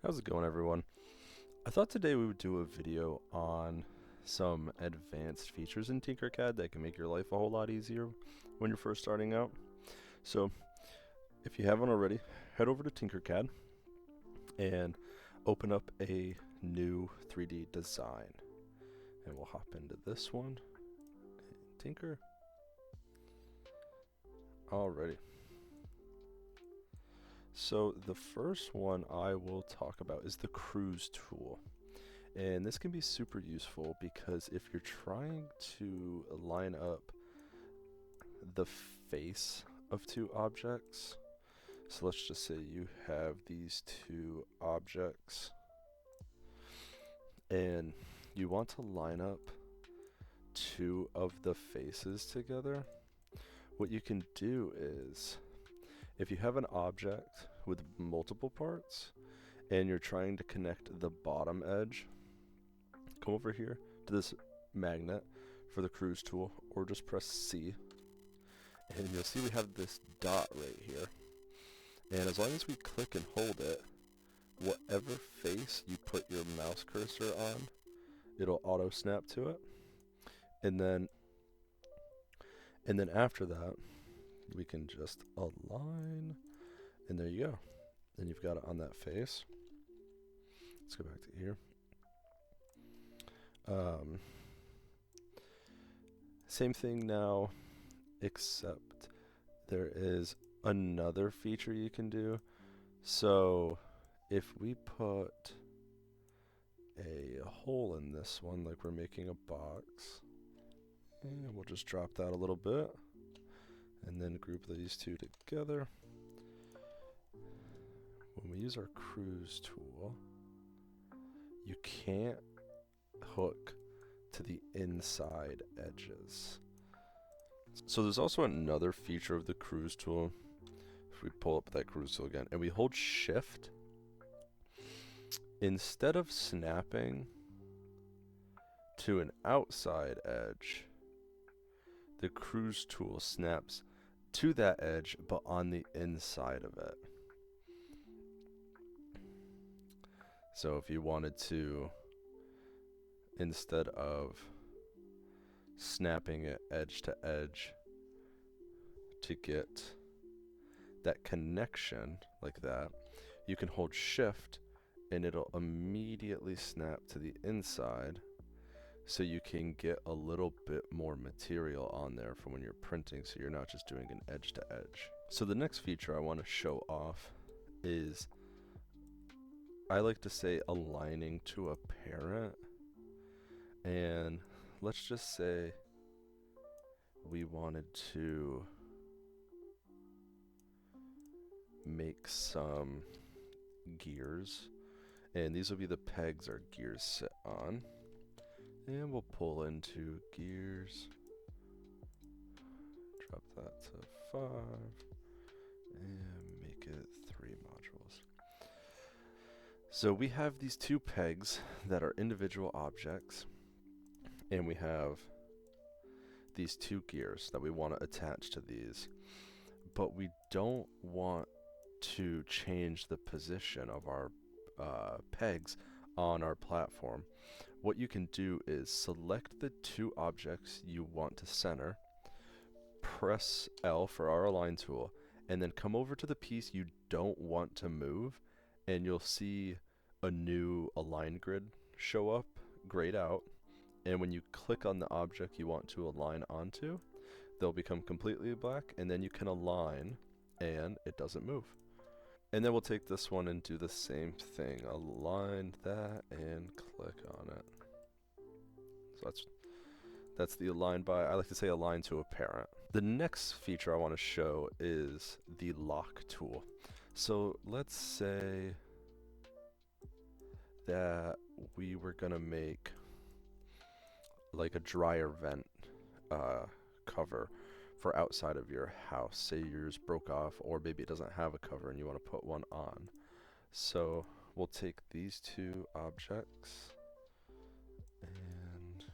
How's it going, everyone? I thought today we would do a video on some advanced features in Tinkercad that can make your life a whole lot easier when you're first starting out. So, if you haven't already, head over to Tinkercad and open up a new 3D design. And we'll hop into this one. Tinker. Alrighty. So the first one I will talk about is the cruise tool. And this can be super useful because if you're trying to line up the face of two objects, so let's just say you have these two objects and you want to line up two of the faces together, what you can do is if you have an object with multiple parts and you're trying to connect the bottom edge, come over here to this magnet for the cruise tool, or just press C, and you'll see we have this dot right here. And as long as we click and hold it, whatever face you put your mouse cursor on, it'll auto snap to it. And then after that, we can just align, and there you go. And you've got it on that face. Let's go back to here. Same thing now, except there is another feature you can do. So if we put a hole in this one, like we're making a box, and we'll just drop that a little bit, and then group these two together. When we use our cruise tool, you can't hook to the inside edges. So there's also another feature of the cruise tool. If we pull up that cruise tool again and we hold shift, instead of snapping to an outside edge, the cruise tool snaps to that edge but on the inside of it. So if you wanted to, instead of snapping it edge to edge to get that connection like that, you can hold shift and it'll immediately snap to the inside, so you can get a little bit more material on there for when you're printing, so you're not just doing an edge to edge. So the next feature I want to show off is, I like to say, aligning to a parent. And let's just say we wanted to make some gears, and these will be the pegs our gears sit on. And we'll pull into gears, drop that to 5, and make it 3 modules. So we have these two pegs that are individual objects, and we have these two gears that we want to attach to these, but we don't want to change the position of our pegs on our platform. What you can do is select the two objects you want to center, press L for our align tool, and then come over to the piece you don't want to move, and you'll see a new align grid show up, grayed out. And when you click on the object you want to align onto, they'll become completely black, and then you can align and it doesn't move. And then we'll take this one and do the same thing. Align that and click on it. So that's the align by, I like to say align to a parent. The next feature I want to show is the lock tool. So let's say that we were gonna make like a dryer vent cover for outside of your house. Say yours broke off, or maybe it doesn't have a cover and you want to put one on. So we'll take these two objects and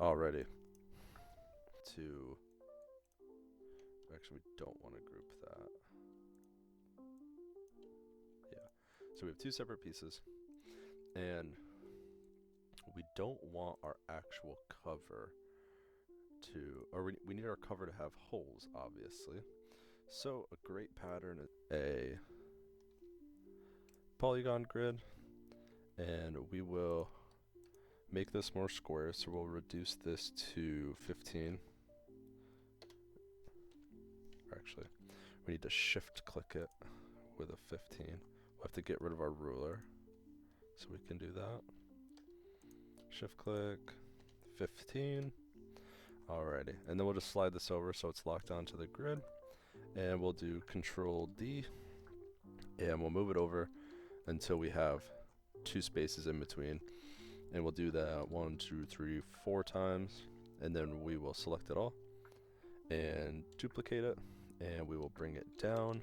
Alrighty. Actually, we don't want to group that. Yeah. So we have two separate pieces, and we don't want our actual cover or we need our cover to have holes, obviously. So a great pattern is a polygon grid, and we will make this more square, so we'll reduce this to 15. Actually, we need to shift click it with a 15. We'll have to get rid of our ruler, so we can do that. Shift click, 15. Alrighty, and then we'll just slide this over so it's locked onto the grid, and we'll do Control D, and we'll move it over until we have 2 spaces in between, and we'll do that 1, 2, 3, 4 times, and then we will select it all and duplicate it, and we will bring it down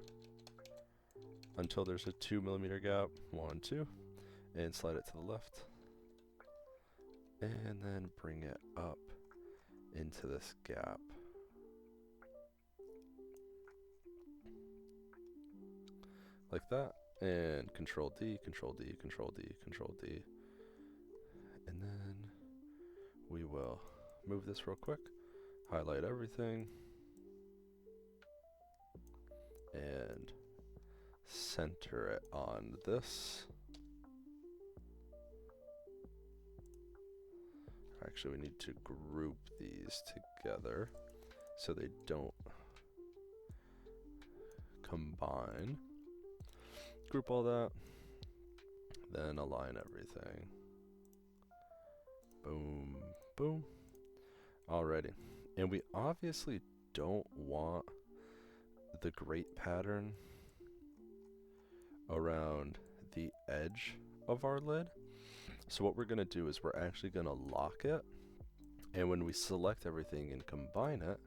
until there's a 2mm gap, 1, 2, and slide it to the left, and then bring it up into this gap. Like that, and Control D, Control D, Control D, Control D, and then we will move this real quick, highlight everything, and center it on this. Actually, we need to group these together so they don't combine. Group all that, then align everything. Boom, boom. Alrighty, and we obviously don't want the grate pattern around the edge of our lid. So what we're going to do is we're actually going to lock it, and when we select everything and combine it,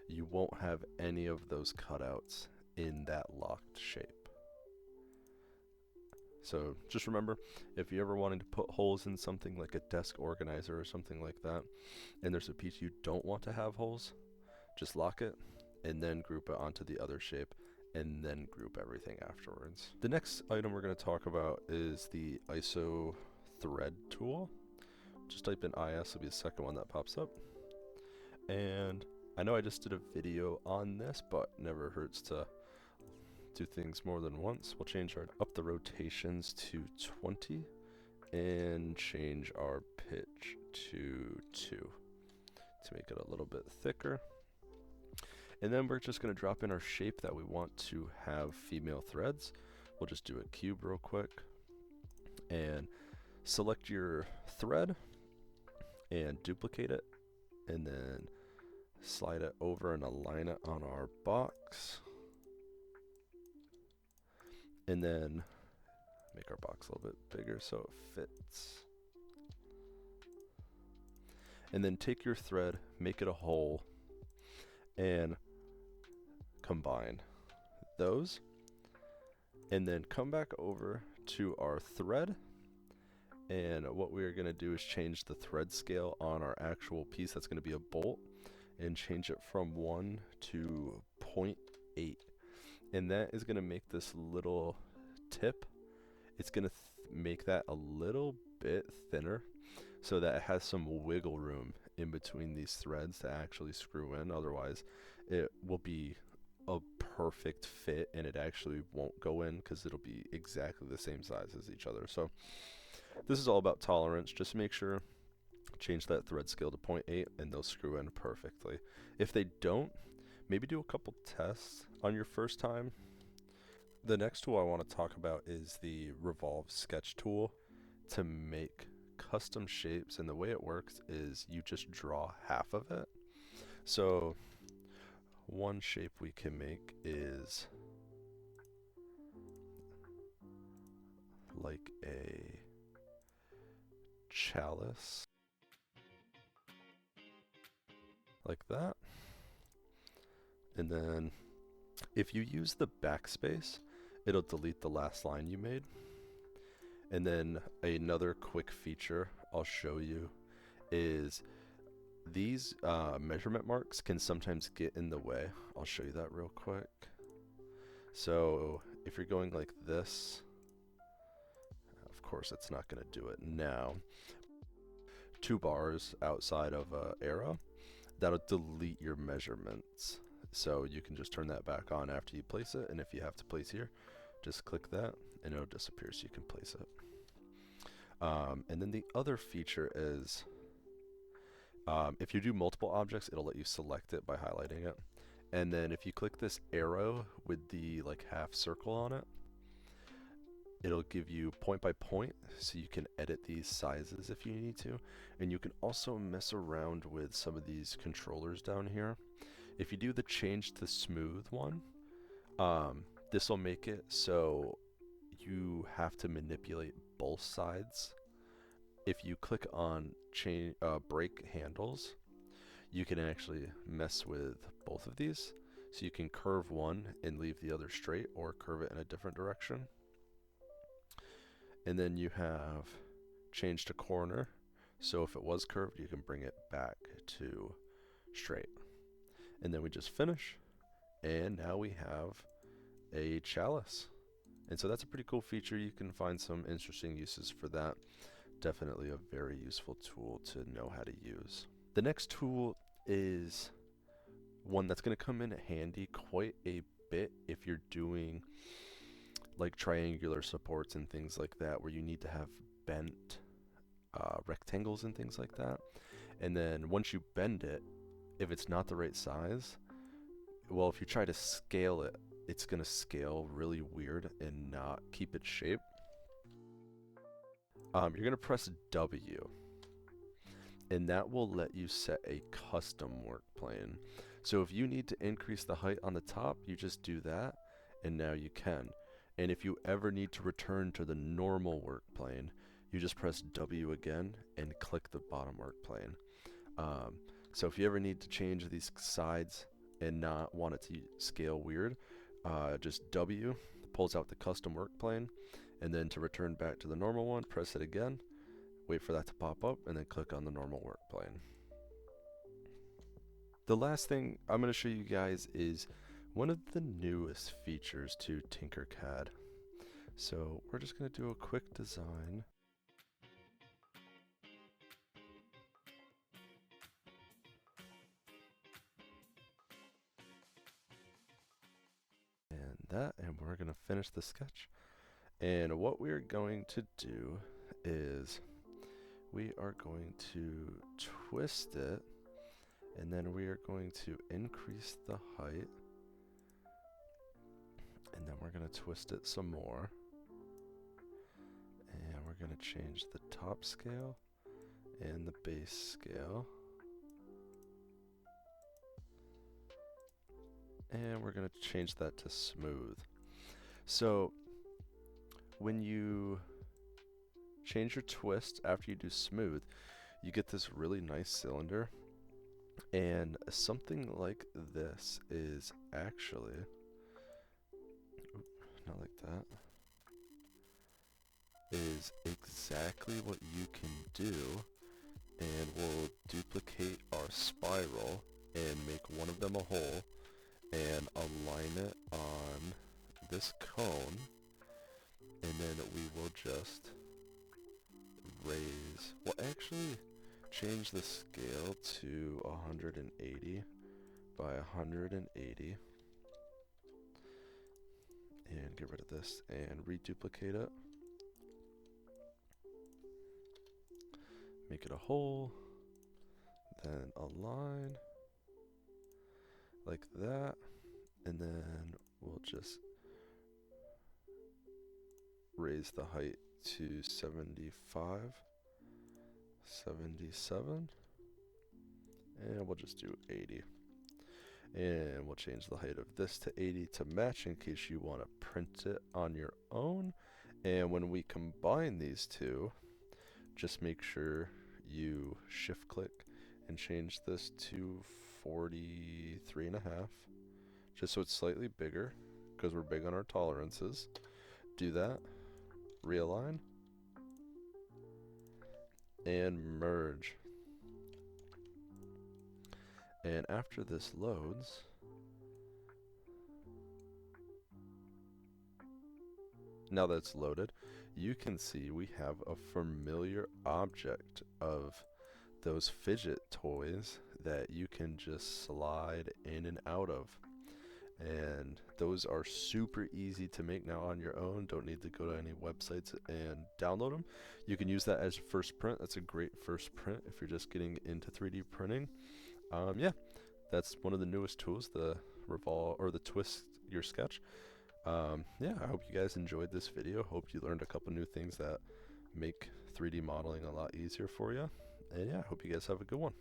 you won't have any of those cutouts in that locked shape. So just remember, if you're ever wanting to put holes in something like a desk organizer or something like that, and there's a piece you don't want to have holes, just lock it and then group it onto the other shape, and then group everything afterwards. The next item we're going to talk about is the ISO thread tool. Just type in IS, will be the second one that pops up. And I know I just did a video on this, but never hurts to do things more than once. We'll change up the rotations to 20 and change our pitch to 2 to make it a little bit thicker. And then we're just going to drop in our shape that we want to have female threads. We'll just do a cube real quick and select your thread and duplicate it, and then slide it over and align it on our box, and then make our box a little bit bigger so it fits. And then take your thread, make it a hole, and combine those, and then come back over to our thread, and what we are going to do is change the thread scale on our actual piece that's going to be a bolt, and change it from 1 to 0.8, and that is going to make this little tip, it's going to make that a little bit thinner so that it has some wiggle room in between these threads to actually screw in. Otherwise it will be a perfect fit and it actually won't go in because it'll be exactly the same size as each other. So this is all about tolerance. Just make sure, change that thread scale to 0.8 and they'll screw in perfectly. If they don't, maybe do a couple tests on your first time. The next tool I want to talk about is the Revolve sketch tool to make custom shapes, and the way it works is you just draw half of it. So one shape we can make is like a chalice, like that. And then if you use the backspace, it'll delete the last line you made. And then another quick feature I'll show you is These measurement marks can sometimes get in the way. I'll show you that real quick. So if you're going like this, of course it's not going to do it now. 2 bars outside of an arrow, that'll delete your measurements. So you can just turn that back on after you place it, and if you have to place here, just click that and it'll disappear so you can place it. And then the other feature is if you do multiple objects, it'll let you select it by highlighting it. And then if you click this arrow with the like half circle on it, it'll give you point by point, so you can edit these sizes if you need to. And you can also mess around with some of these controllers down here. If you do the change to smooth one, this will make it so you have to manipulate both sides. If you click on change brake handles, you can actually mess with both of these. So you can curve one and leave the other straight, or curve it in a different direction. And then you have change to corner. So if it was curved, you can bring it back to straight. And then we just finish. And now we have a chalice. And so that's a pretty cool feature. You can find some interesting uses for that. Definitely a very useful tool to know how to use. The next tool is one that's going to come in handy quite a bit if you're doing like triangular supports and things like that, where you need to have bent rectangles and things like that. And then once you bend it, if it's not the right size, well, if you try to scale it, it's going to scale really weird and not keep its shape. You're going to press W, and that will let you set a custom work plane. So if you need to increase the height on the top, you just do that, and now you can. And if you ever need to return to the normal work plane, you just press W again and click the bottom work plane. So if you ever need to change these sides and not want it to scale weird, just W pulls out the custom work plane, and then to return back to the normal one, press it again, wait for that to pop up, and then click on the normal work plane. The last thing I'm going to show you guys is one of the newest features to Tinkercad. So we're just going to do a quick design. And we're going to finish the sketch. And what we're going to do is we are going to twist it, and then we are going to increase the height, and then we're going to twist it some more, and we're going to change the top scale and the base scale, and we're going to change that to smooth. So when you change your twist after you do smooth, you get this really nice cylinder. And something like this is actually, not like that, is exactly what you can do, and we'll duplicate our spiral and make one of them a hole and align it on this cone, and then we will just raise, well actually change the scale to 180 by 180 and get rid of this and reduplicate it. Make it a hole, then align like that, and then we'll just raise the height to 75, 77, and we'll just do 80. And we'll change the height of this to 80 to match in case you want to print it on your own. And when we combine these two, just make sure you shift click and change this to 43.5, just so it's slightly bigger, because we're big on our tolerances. Do that, realign, and merge. And after this loads, now that it's loaded, you can see we have a familiar object of those fidget toys that you can just slide in and out of. And those are super easy to make now on your own. Don't need to go to any websites and download them. You can use that as first print. That's a great first print if you're just getting into 3D printing. Yeah, that's one of the newest tools, the revolve or the twist your sketch. Yeah, I hope you guys enjoyed this video. Hope you learned a couple new things that make 3D modeling a lot easier for you. And yeah, I hope you guys have a good one.